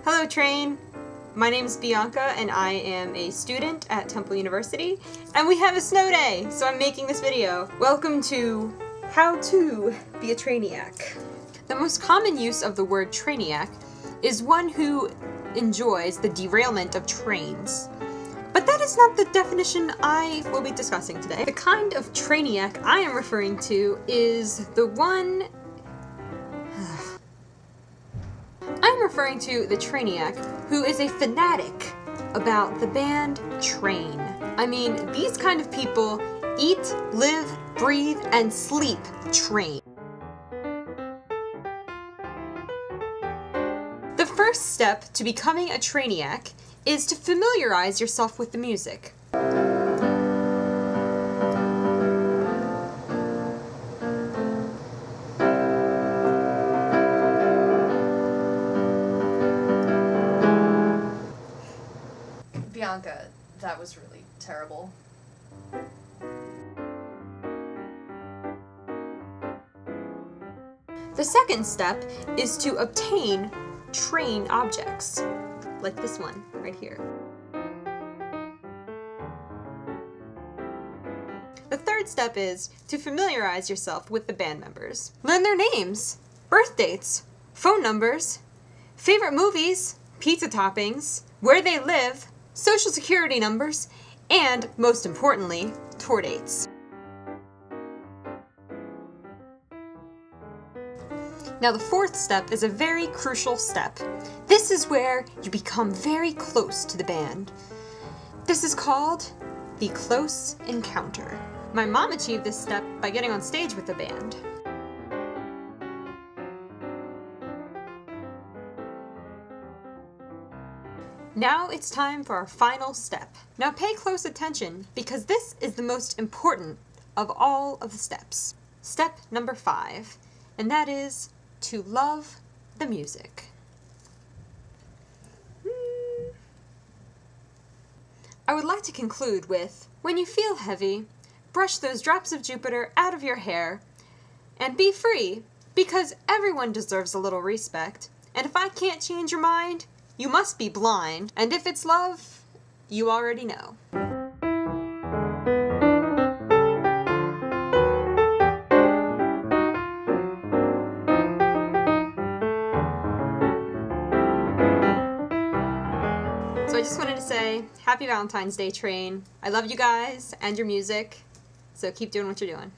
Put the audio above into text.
Hello Train! My name is Bianca and I am a student at Temple University and we have a snow day, so I'm making this video. Welcome to How to Be a Trainiac. The most common use of the word trainiac is one who enjoys the derailment of trains. But that is not the definition I will be discussing today. The kind of trainiac I am referring to is the one... I'm referring to the trainiac who is a fanatic about the band Train. I mean, these kind of people eat, live, breathe, and sleep Train. The first step to becoming a trainiac is to familiarize yourself with the music. Bianca, that was really terrible. The second step is to obtain train objects, like this one right here. The third step is to familiarize yourself with the band members. Learn their names, birth dates, phone numbers, favorite movies, pizza toppings, where they live, social security numbers, and, most importantly, tour dates. Now the fourth step is a very crucial step. This is where you become very close to the band. This is called the close encounter. My mom achieved this step by getting on stage with the band. Now it's time for our final step. Now pay close attention because this is the most important of all of the steps. Step number 5, and that is to love the music. I would like to conclude with, when you feel heavy, brush those drops of Jupiter out of your hair and be free, because everyone deserves a little respect. And if I can't change your mind, you must be blind. And if it's love, you already know. So I just wanted to say, Happy Valentine's Day, Train. I love you guys and your music, so keep doing what you're doing.